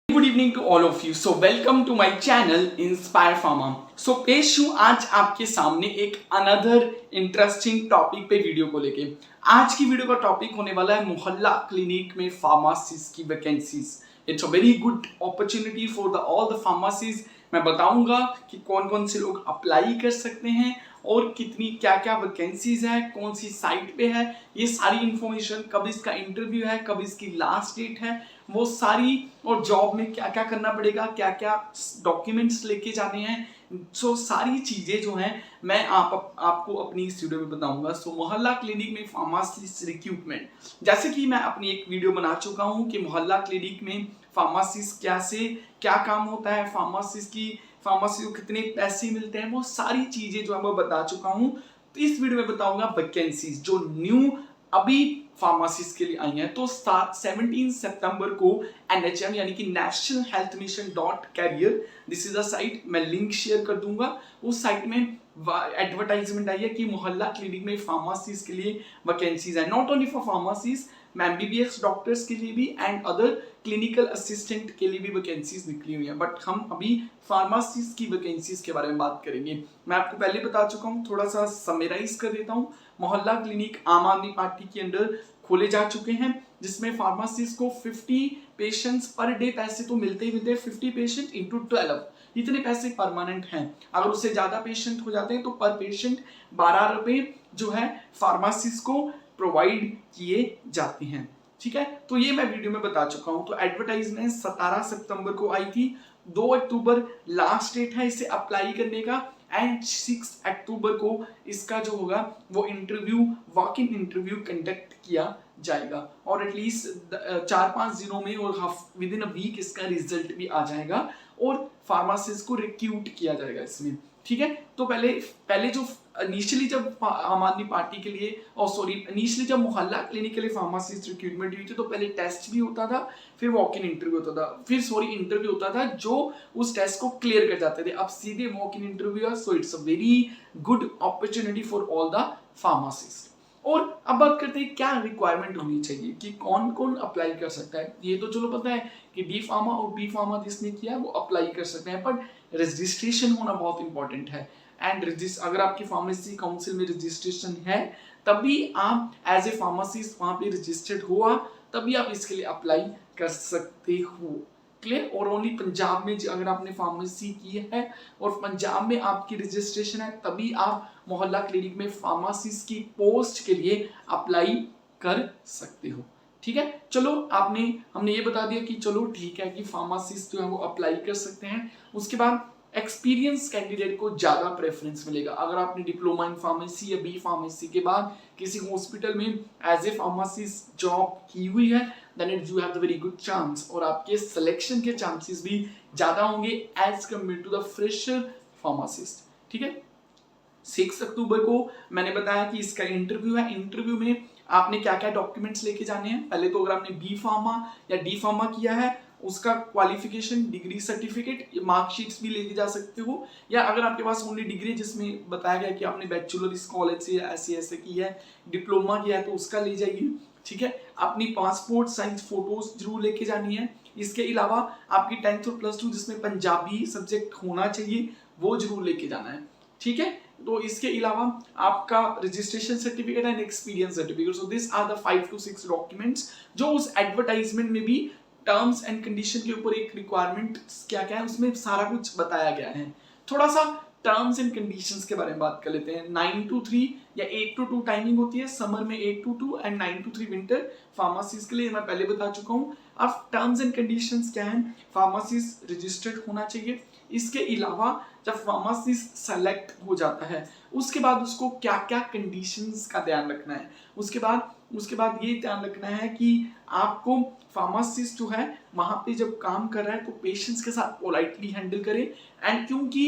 Good evening to all of you. So welcome to my channel Inspire Pharma. So पेश हूँ आज आपके सामने एक अनदर इंटरेस्टिंग टॉपिक पे वीडियो को लेके। आज की वीडियो का टॉपिक होने वाला है मोहल्ला क्लिनिक में फार्मासिस्ट की vacancies. It's a very good opportunity for the all the pharmacist. मैं बताऊंगा कि कौन कौन से लोग अप्लाई कर सकते हैं और कितनी क्या क्या वैकेंसीज है, कौन सी साइट पे है, ये सारी इंफॉर्मेशन, कब इसका इंटरव्यू है, कब इसकी लास्ट डेट है, वो सारी, और जॉब में क्या क्या करना पड़ेगा, क्या क्या डॉक्यूमेंट्स लेके जाने हैं। सो सारी चीजें जो हैं मैं आपको अपनी इस वीडियो में बताऊंगा। सो मोहल्ला क्लिनिक में फार्मासिस्ट रिक्रूटमेंट, जैसे कि मैं अपनी एक वीडियो बना चुका हूं कि मोहल्ला क्लिनिक में फार्मासिस्ट क्या काम होता है, फार्मासी को कितने पैसे मिलते हैं, वो सारी चीजें जो है मैं बता चुका हूं। तो इस वीडियो में बताऊंगा वैकेंसीज जो न्यू अभी फार्मासिस्ट के लिए आई हैं। तो 17 सितंबर को NHM यानी कि national health mission .career, this is a site, मैं लिंक शेयर कर दूंगा। उस साइट में एडवर्टाइजमेंट आई है कि मोहल्ला क्लिनिक में फार्मासिस्ट के लिए वैकेंसीज है। Not only for pharmacist, MBBS doctors के लिए भी एंड अदर क्लिनिकल असिस्टेंट के लिए भी वैकेंसीज निकली हुई हैं। बट हम अभी फार्मासिस्ट की वैकेंसीज के बारे में बात करेंगे। मैं आपको पहले बता चुका हूँ, थोड़ा सा समराइज कर देता हूँ। मोहल्ला क्लिनिक आम आदमी पार्टी के अंडर खोले जा चुके हैं, जिसमें फार्मासिस्ट को 50 पेशेंट्स पर डे पैसे तो मिलते ही मिलते हैं। 50 पेशेंट इंटू 12, इतने पैसे परमानेंट हैं। अगर उससे ज्यादा पेशेंट हो जाते हैं तो पर पेशेंट 12 रुपए जो है फार्मासिस्ट को प्रोवाइड किए जाते हैं। ठीक है, तो ये मैं वीडियो में बता चुका हूं। तो एडवर्टाइजमेंट 17 सितंबर को आई थी, 2 अक्टूबर लास्ट डेट है इसे अप्लाई करने का एंड 6 अक्टूबर को इसका जो होगा वो interview, walk in interview conduct किया जाएगा और एटलीस्ट 4-5 दिनों में और विद इन अ वीक इसका रिजल्ट भी आ जाएगा और फार्मासिस्ट को रिक्रूट किया जाएगा इसमें। ठीक है, तो पहले जो इनिशियली जब आम आदमी पार्टी के लिए इनिशियली जब मोहल्ला क्लिनिक के लिए फार्मासिस्ट रिक्रूटमेंट हुई थी, तो पहले टेस्ट भी होता था, फिर वॉक इन इंटरव्यू होता था, इंटरव्यू होता था जो उस टेस्ट को क्लियर कर जाते थे। अब सीधे वॉक इन इंटरव्यू है। So it's a very good opportunity for all the pharmacist. और अब बात करते हैं क्या रिक्वायरमेंट होनी चाहिए कि कौन कौन अप्लाई कर सकता है। ये तो चलो पता है कि डी फार्मा और बी फार्मा जिसने किया वो अप्लाई कर सकते हैं, बट रजिस्ट्रेशन होना बहुत इंपॉर्टेंट है। एंड अगर आपकी फार्मेसी काउंसिल में रजिस्ट्रेशन है, तभी आप एज ए फार्मासिस्ट वहां पे रजिस्टर्ड हुआ, तभी आप इसके लिए अप्लाई कर सकते हो। क्लियर। और ओनली पंजाब में अगर आपने फार्मेसी की है और पंजाब में आपकी रजिस्ट्रेशन है, तभी आप मोहल्ला क्लिनिक में फार्मासिस्ट की पोस्ट के लिए अप्लाई कर सकते हो। ठीक है, चलो हमने ये बता दिया कि चलो ठीक है कि फार्मासिस्ट जो है वो अप्लाई कर सकते हैं। उसके बाद एक्सपीरियंस कैंडिडेट को ज्यादा प्रेफरेंस मिलेगा। अगर आपने डिप्लोमा इन फार्मेसी या बी फार्मेसी के बाद किसी हॉस्पिटल में एज ए फार्मासिस्ट जॉब की हुई है, then it you have the very good chance, और आपके सिलेक्शन के चांसेस भी ज्यादा होंगे as compare to the fresher pharmacist. ठीक है, 6 अक्टूबर को मैंने बताया कि इसका इंटरव्यू है। इंटरव्यू में आपने क्या क्या डॉक्यूमेंट्स लेके जाने हैं। पहले तो अगर आपने बी फार्मा या डी फार्मा किया है, उसका क्वालिफिकेशन, डिग्री सर्टिफिकेट, मार्कशीट्स भी लेके जा सकते हो, या अगर आपके पास ओनली डिग्री जिसमें बताया गया कि आपने बैचलर इस कॉलेज से ऐसे की है, डिप्लोमा किया है, तो उसका ले जाइए। ठीक है, अपनी पासपोर्ट साइज फोटोज जरूर लेके जानी है। इसके अलावा आपकी 10th और +2 जिसमें पंजाबी सब्जेक्ट होना चाहिए वो जरूर लेके जाना है। ठीक है, तो इसके अलावा आपका registration certificate and experience certificate. So this are the 5 to 6 documents जो उस एडवर्टाइजमेंट में भी टर्म्स एंड कंडीशन के ऊपर एक रिक्वायरमेंट क्या क्या है उसमें सारा कुछ बताया गया है। थोड़ा सा टर्म्स एंड कंडीशंस के बारे में बात कर लेते हैं। 9 to 3 या 8 to 2 टाइमिंग होती है, समर में 8 to 2 and 9 to 3 winter pharmacist के लिए, मैं पहले बता चुका हूँ। अब टर्म्स एंड कंडीशंस क्या है, फार्मासिस्ट रजिस्टर्ड होना चाहिए। इसके अलावा जब फार्मासिस्ट सेलेक्ट हो जाता है, उसके बाद उसको क्या क्या कंडीशंस का ध्यान रखना है। उसके बाद ये ध्यान रखना है कि आपको फार्मासिस्ट जो है वहां पे जब काम कर रहा है तो पेशेंट्स के साथ पोलाइटली हैंडल करे। एंड क्योंकि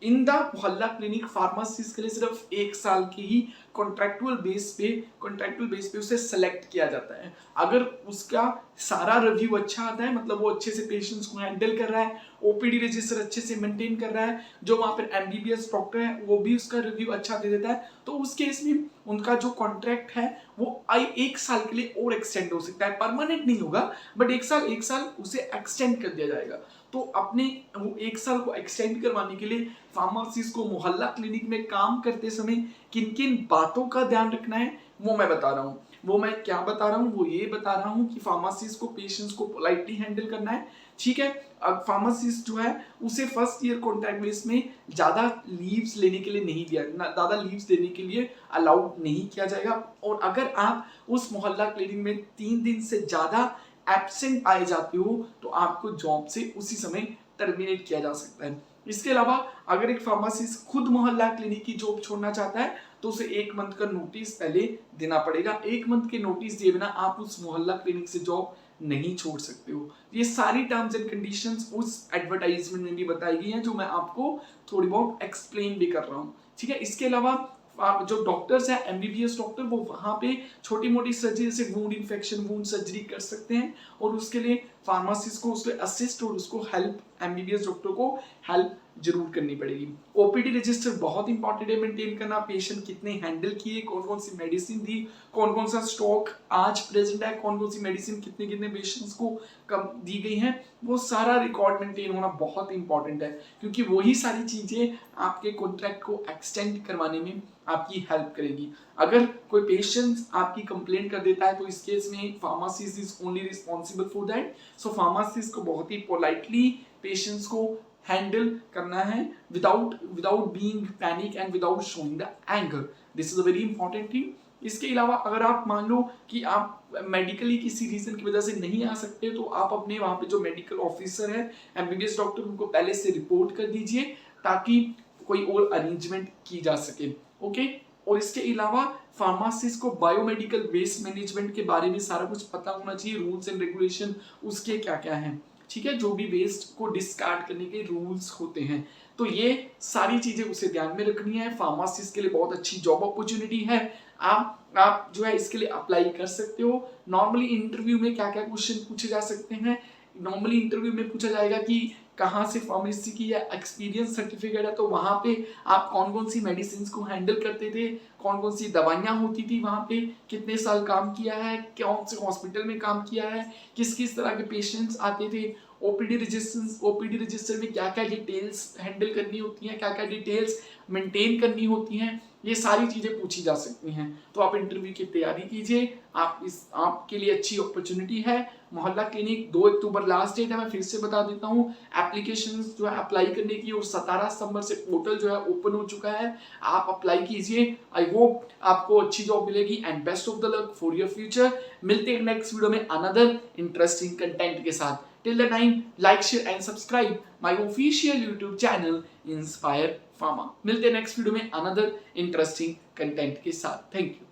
इन द मोहल्ला क्लिनिक फार्मासिस्ट के लिए सिर्फ 1 साल की ही कॉन्ट्रैक्चुअल बेस पे उसे सेलेक्ट किया जाता है। अगर उसका सारा रिव्यू अच्छा आता है, मतलब वो अच्छे से पेशेंट्स को हैंडल कर रहा है, ओपीडी रजिस्टर अच्छे से मेंटेन कर रहा है, जो वहां पर एमबीबीएस डॉक्टर है वो भी उसका रिव्यू अच्छा दे देता है, तो उस केस में उनका जो कॉन्ट्रैक्ट है वो 1 साल के लिए और एक्सटेंड हो सकता है। परमानेंट नहीं होगा, बट 1 साल उसे एक्सटेंड कर दिया जाएगा। तो अपने वो 1 साल को एक्सटेंड करवाने के लिए फार्मासिस्ट को मोहल्ला क्लिनिक में काम करते समय किन किन बातों का ध्यान रखना है वो मैं बता रहा हूँ। वो मैं क्या बता रहा हूँ, वो ये बता रहा हूँ कि फार्मासिस्ट को पेशेंट्स को पोलाइटली हैंडल करना है, ठीक है। अब फार्मासिस्ट जो है उसे फर्स्ट ईयर कॉन्ट्रैक्ट बेस में ज्यादा लीव्स लेने के लिए नहीं दिया, ज्यादा लीव्स देने के लिए अलाउड नहीं किया जाएगा। और अगर आप उस मोहल्ला क्लिनिक में 3 दिन से ज्यादा एब्सेंट पाए जाते हो तो आपको जॉब से उसी समय टर्मिनेट किया जा सकता है। इसके अलावा अगर एक फार्मासिस्ट खुद मोहल्ला क्लिनिक की जॉब छोड़ना चाहता है तो उसे 1 मंथ का नोटिस पहले देना पड़ेगा। 1 मंथ के नोटिस दिए बिना आप उस मोहल्ला क्लिनिक से जॉब नहीं छोड़ सकते हो। ये सारी टर्म्स एंड कंडीशंस उस एडवर्टाइजमेंट में भी बताई गई हैं, जो मैं आपको थोड़ी बहुत एक्सप्लेन भी कर रहा हूँ, ठीक है। इसके अलावा जो डॉक्टर्स हैं एमबीबीएस डॉक्टर, वो वहां पे छोटी मोटी सर्जरी जैसे वुंड इन्फेक्शन, वुंड सर्जरी कर सकते हैं, और उसके लिए फार्मासिस्ट को उसके असिस्ट और उसको हेल्प, एमबीबीएस डॉक्टर को हेल्प जरूर करनी पड़ेगी। ओपीडी रजिस्टर बहुत इंपॉर्टेंट है मेंटेन करना, पेशेंट कितने हैंडल किए, कौन कौन सी मेडिसिन दी, कौन कौन सा स्टॉक आज प्रेजेंट है, कौन कौन सी मेडिसिन कितने कितने पेशेंट्स को कब दी गई हैं, वो सारा रिकॉर्ड मेंटेन होना बहुत इंपॉर्टेंट है, क्योंकि वही सारी चीजें आपके कॉन्ट्रैक्ट को एक्सटेंड करवाने में आपकी हेल्प करेगी। अगर कोई पेशेंट आपकी कंप्लेंट कर देता है तो इस केस में pharmacist is only responsible for that. So pharmacist को बहुत ही पोलाइटली पेशेंट्स को हैंडल करना है without being panic and without showing the anger. This is a very important thing. इसके अलावा अगर आप मान लो कि आप मेडिकली किसी रीजन की वजह से नहीं आ सकते, तो आप अपने वहां पे जो मेडिकल ऑफिसर है, एमबीबीएस डॉक्टर, उनको पहले से रिपोर्ट कर दीजिए ताकि कोई और अरेंजमेंट की जा सके, ओके। और इसके अलावा फार्मासिस्ट को बायोमेडिकल वेस्ट मैनेजमेंट के बारे में सारा कुछ पता होना चाहिए, रूल्स एंड रेगुलेशन उसके क्या क्या हैं, ठीक है, जो भी वेस्ट को डिस्कार्ड करने के रूल्स होते हैं। तो ये सारी चीजें उसे ध्यान में रखनी है। फार्मासिस्ट के लिए बहुत अच्छी जॉब अपॉर्चुनिटी है, आप जो है इसके लिए अप्लाई कर सकते हो। नॉर्मली इंटरव्यू में क्या क्या क्वेश्चन पूछे जा सकते हैं, नॉर्मली इंटरव्यू में पूछा जाएगा कि कहाँ से फार्मेसी की या एक्सपीरियंस सर्टिफिकेट है, तो वहाँ पे आप कौन कौन सी मेडिसिन को हैंडल करते थे, कौन कौन सी दवाइयाँ होती थी वहाँ पे, कितने साल काम किया है, कौन से हॉस्पिटल में काम किया है, किस किस तरह के पेशेंट्स आते थे, ओपीडी रजिस्टर में क्या क्या डिटेल्स हैंडल करनी होती हैं, क्या क्या डिटेल्स मेंटेन करनी होती हैं, ये सारी चीजें पूछी जा सकती हैं। तो आप इंटरव्यू की तैयारी कीजिए, आपके लिए अच्छी अपॉर्चुनिटी है। मोहल्ला क्लिनिक 2 अक्टूबर लास्ट डेट है, मैं फिर से बता देता हूँ। एप्लीकेशन जो है अप्लाई करने की, और 17 सितंबर से पोर्टल जो है ओपन हो चुका है, आप अप्लाई कीजिए। आई होप आपको अच्छी जॉब मिलेगी and best of the luck for your future. मिलते हैं नेक्स्ट वीडियो में अनदर इंटरेस्टिंग कंटेंट के साथ। Till the time, like, share and subscribe my official YouTube channel Inspire Pharma। मिलते हैं नेक्स्ट वीडियो में अनदर इंटरेस्टिंग कंटेंट के साथ। Thank you.